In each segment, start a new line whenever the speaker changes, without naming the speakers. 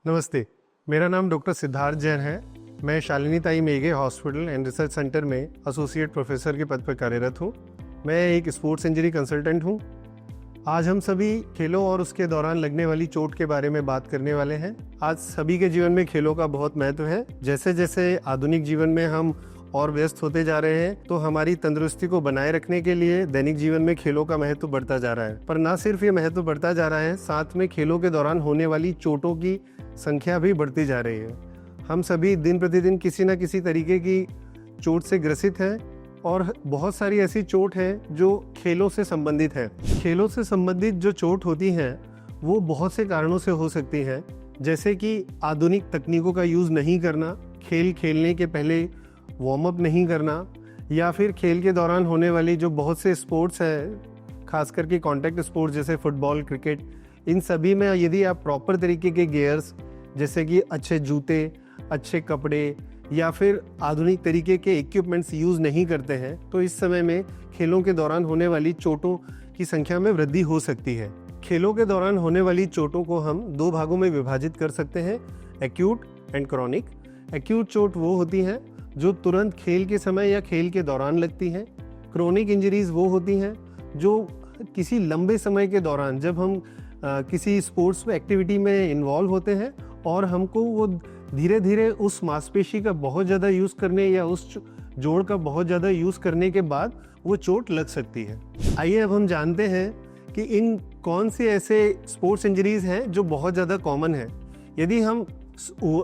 नमस्ते, मेरा नाम डॉक्टर सिद्धार्थ जैन है। मैं शालिनी ताई मेघे हॉस्पिटल एंड रिसर्च सेंटर में एसोसिएट प्रोफेसर के पद पर कार्यरत हूँ। मैं एक स्पोर्ट्स इंजरी कंसल्टेंट हूँ। आज हम सभी खेलों और उसके दौरान लगने वाली चोट के बारे में बात करने वाले हैं। आज सभी के जीवन में खेलों का बहुत महत्व है। जैसे जैसे आधुनिक जीवन में हम और व्यस्त होते जा रहे हैं, तो हमारी तंदुरुस्ती को बनाए रखने के लिए दैनिक जीवन में खेलों का महत्व बढ़ता जा रहा है। पर ना सिर्फ ये महत्व बढ़ता जा रहा है, साथ में खेलों के दौरान होने वाली चोटों की संख्या भी बढ़ती जा रही है। हम सभी दिन प्रतिदिन किसी न किसी तरीके की चोट से ग्रसित हैं और बहुत सारी ऐसी चोट है जो खेलों से संबंधित है। खेलों से संबंधित जो चोट होती हैं वो बहुत से कारणों से हो सकती है, जैसे कि आधुनिक तकनीकों का यूज़ नहीं करना, खेल खेलने के पहले वार्म अप नहीं करना, या फिर खेल के दौरान होने वाली जो बहुत से स्पोर्ट्स है, खास करके कॉन्टैक्ट स्पोर्ट्स जैसे फुटबॉल, क्रिकेट, इन सभी में यदि आप प्रॉपर तरीके के गियर्स जैसे कि अच्छे जूते, अच्छे कपड़े या फिर आधुनिक तरीके के इक्विपमेंट्स यूज़ नहीं करते हैं, तो इस समय में खेलों के दौरान होने वाली चोटों की संख्या में वृद्धि हो सकती है। खेलों के दौरान होने वाली चोटों को हम दो भागों में विभाजित कर सकते हैं, एक्यूट एंड क्रॉनिक। एक्यूट चोट वो होती हैं जो तुरंत खेल के समय या खेल के दौरान लगती हैं। क्रोनिक इंजरीज वो होती हैं जो किसी लंबे समय के दौरान, जब हम किसी स्पोर्ट्स एक्टिविटी में इन्वॉल्व होते हैं और हमको वो धीरे धीरे उस मांसपेशी का बहुत ज़्यादा यूज़ करने या उस जोड़ का बहुत ज़्यादा यूज़ करने के बाद वो चोट लग सकती है। आइए अब हम जानते हैं कि इन कौन से ऐसे स्पोर्ट्स इंजरीज हैं जो बहुत ज़्यादा कॉमन है। यदि हम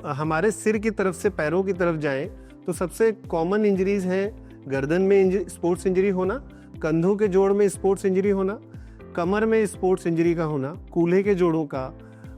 हमारे सिर की तरफ से पैरों की तरफ जाएं तो सबसे कॉमन इंजरीज है गर्दन में स्पोर्ट्स इंजरी होना, कंधों के जोड़ में स्पोर्ट्स इंजरी होना, कमर में स्पोर्ट्स इंजरी का होना, कूल्हे के जोड़ों का,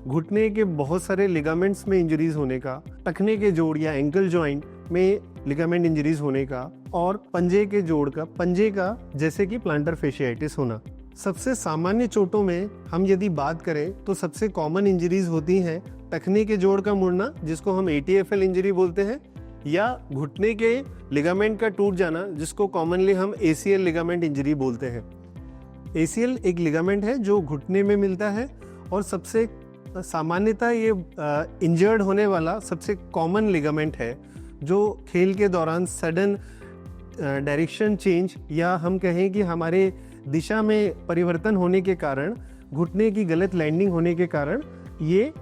घुटने के बहुत सारे लिगामेंट्स में इंजरीज होने का, टखने के जोड़ या एंकल जॉइंट में लिगामेंट इंजरीज होने का, और पंजे के जोड़ का, पंजे का जैसे कि प्लांटर फेशियाइटिस होना। सबसे सामान्य चोटों में हम यदि बात करें तो सबसे कॉमन इंजरीज होती हैं टखने के जोड़ का मुड़ना, जिसको हम ATFL इंजरी बोलते हैं, या घुटने के लिगामेंट का टूट जाना, जिसको कॉमनली हम ACL लिगामेंट इंजरी बोलते हैं। ACL एक लिगामेंट है जो घुटने में मिलता है और सबसे सामान्यतः ये इंजर्ड होने वाला सबसे कॉमन लिगामेंट है जो खेल के दौरान सडन डायरेक्शन चेंज या हम कहें कि हमारे दिशा में परिवर्तन होने के कारण, घुटने की गलत लैंडिंग होने के कारण ये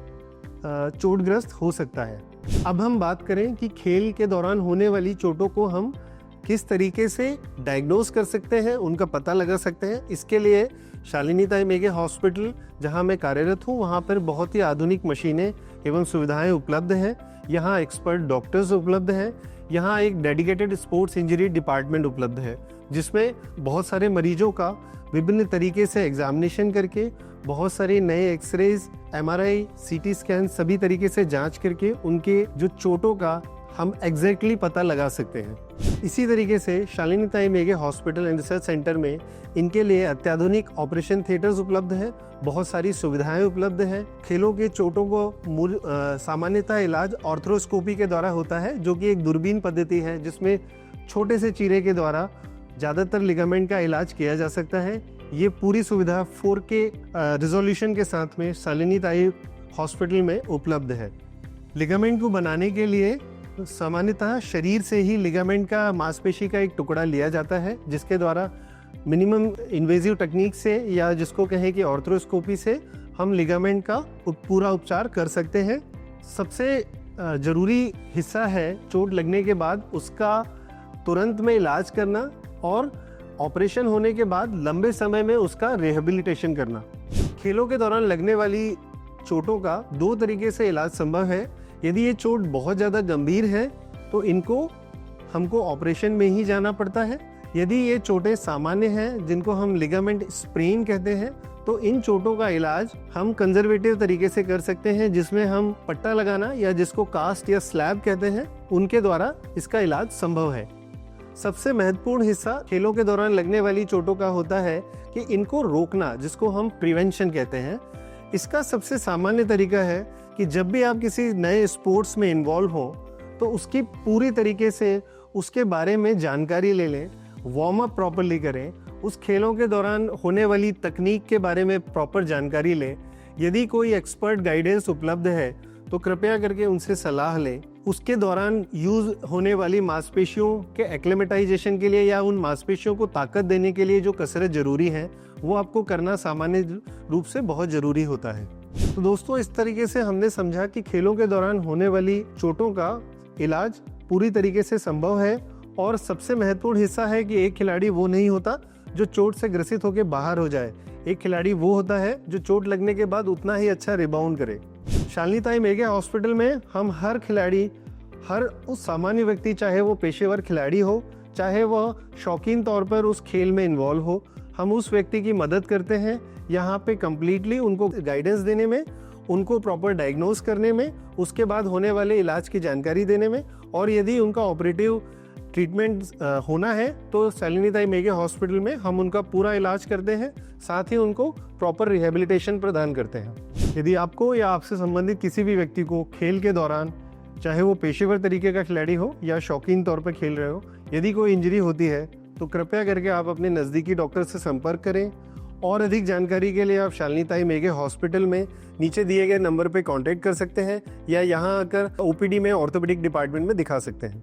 चोटग्रस्त हो सकता है। अब हम बात करें कि खेल के दौरान होने वाली चोटों को हम किस तरीके से डायग्नोज कर सकते हैं, उनका पता लगा सकते हैं। इसके लिए शालिनी ताई मेघे हॉस्पिटल जहां मैं कार्यरत हूं, वहां पर बहुत ही आधुनिक मशीनें एवं सुविधाएं उपलब्ध हैं। यहाँ एक्सपर्ट डॉक्टर्स उपलब्ध हैं। यहाँ एक डेडिकेटेड स्पोर्ट्स इंजरी डिपार्टमेंट उपलब्ध है, जिसमें बहुत सारे मरीजों का विभिन्न तरीके से एग्जामिनेशन करके, बहुत सारे नए एक्सरेज, MRI, CT स्कैन, सभी तरीके से जांच करके उनके जो चोटों का हम एग्जैक्टली पता लगा सकते हैं। इसी तरीके से शालिनी ताई मेघे हॉस्पिटल एंड रिसर्च सेंटर में इनके लिए अत्याधुनिक ऑपरेशन थिएटर्स उपलब्ध हैं, बहुत सारी सुविधाएं उपलब्ध हैं। खेलों के चोटों को सामान्यतः इलाज ऑर्थ्रोस्कोपी के द्वारा होता है, जो कि एक दूरबीन पद्धति है जिसमें छोटे से चीरे के द्वारा ज़्यादातर लिगामेंट का इलाज किया जा सकता है। ये पूरी सुविधा 4K रिजोल्यूशन के साथ में शालिनी ताई हॉस्पिटल में उपलब्ध है। लिगामेंट को बनाने के लिए सामान्यतः शरीर से ही लिगामेंट का, मांसपेशी का एक टुकड़ा लिया जाता है, जिसके द्वारा मिनिमम इन्वेजिव टेक्निक से या जिसको कहें कि ऑर्थ्रोस्कोपी से हम लिगामेंट का पूरा उपचार कर सकते हैं। सबसे ज़रूरी हिस्सा है चोट लगने के बाद उसका तुरंत में इलाज करना और ऑपरेशन होने के बाद लंबे समय में उसका रिहेबिलिटेशन करना। खेलों के दौरान लगने वाली चोटों का दो तरीके से इलाज संभव है। यदि ये चोट बहुत ज़्यादा गंभीर है तो हमको ऑपरेशन में ही जाना पड़ता है। यदि ये चोटें सामान्य हैं, जिनको हम लिगामेंट स्प्रेन कहते हैं, तो इन चोटों का इलाज हम कंजर्वेटिव तरीके से कर सकते हैं, जिसमें हम पट्टा लगाना या जिसको कास्ट या स्लैब कहते हैं, उनके द्वारा इसका इलाज संभव है। सबसे महत्वपूर्ण हिस्सा खेलों के दौरान लगने वाली चोटों का होता है कि इनको रोकना, जिसको हम प्रिवेंशन कहते हैं। इसका सबसे सामान्य तरीका है कि जब भी आप किसी नए स्पोर्ट्स में इन्वॉल्व हो तो उसकी पूरी तरीके से उसके बारे में जानकारी ले लें, वार्म अप प्रॉपरली करें, उस खेलों के दौरान होने वाली तकनीक के बारे में प्रॉपर जानकारी लें। यदि कोई एक्सपर्ट गाइडेंस उपलब्ध है तो कृपया करके उनसे सलाह लें। उसके दौरान यूज होने वाली मांसपेशियों के एक्लेमेटाइजेशन के लिए या उन मांसपेशियों को ताकत देने के लिए जो कसरत जरूरी है वो आपको करना सामान्य रूप से बहुत जरूरी होता है। तो दोस्तों, इस तरीके से हमने समझा कि खेलों के दौरान होने वाली चोटों का इलाज पूरी तरीके से संभव है और सबसे महत्वपूर्ण हिस्सा है कि एक खिलाड़ी वो नहीं होता जो चोट से ग्रसित होकर बाहर हो जाए। एक खिलाड़ी वो होता है जो चोट लगने के बाद उतना ही अच्छा रिबाउंड करे। शालिनी ताई मेघे हॉस्पिटल में हम हर खिलाड़ी, हर उस सामान्य व्यक्ति, चाहे वो पेशेवर खिलाड़ी हो चाहे वह शौकीन तौर पर उस खेल में इन्वॉल्व हो, हम उस व्यक्ति की मदद करते हैं यहाँ पे कम्प्लीटली उनको गाइडेंस देने में, उनको प्रॉपर डायग्नोज करने में, उसके बाद होने वाले इलाज की जानकारी देने में, और यदि उनका ऑपरेटिव ट्रीटमेंट होना है तो शालिनी ताई मेघे हॉस्पिटल में हम उनका पूरा इलाज करते हैं, साथ ही उनको प्रॉपर रिहेबिलिटेशन प्रदान करते हैं। यदि आपको या आपसे संबंधित किसी भी व्यक्ति को खेल के दौरान, चाहे वो पेशेवर तरीके का खिलाड़ी हो या शौकीन तौर पर खेल रहे हो, यदि कोई इंजरी होती है तो कृपया करके आप अपने नज़दीकी डॉक्टर से संपर्क करें। और अधिक जानकारी के लिए आप शालिनी ताई मेघे हॉस्पिटल में नीचे दिए गए नंबर पर कॉन्टैक्ट कर सकते हैं या यहाँ आकर ओपीडी में ऑर्थोपेडिक डिपार्टमेंट में दिखा सकते हैं।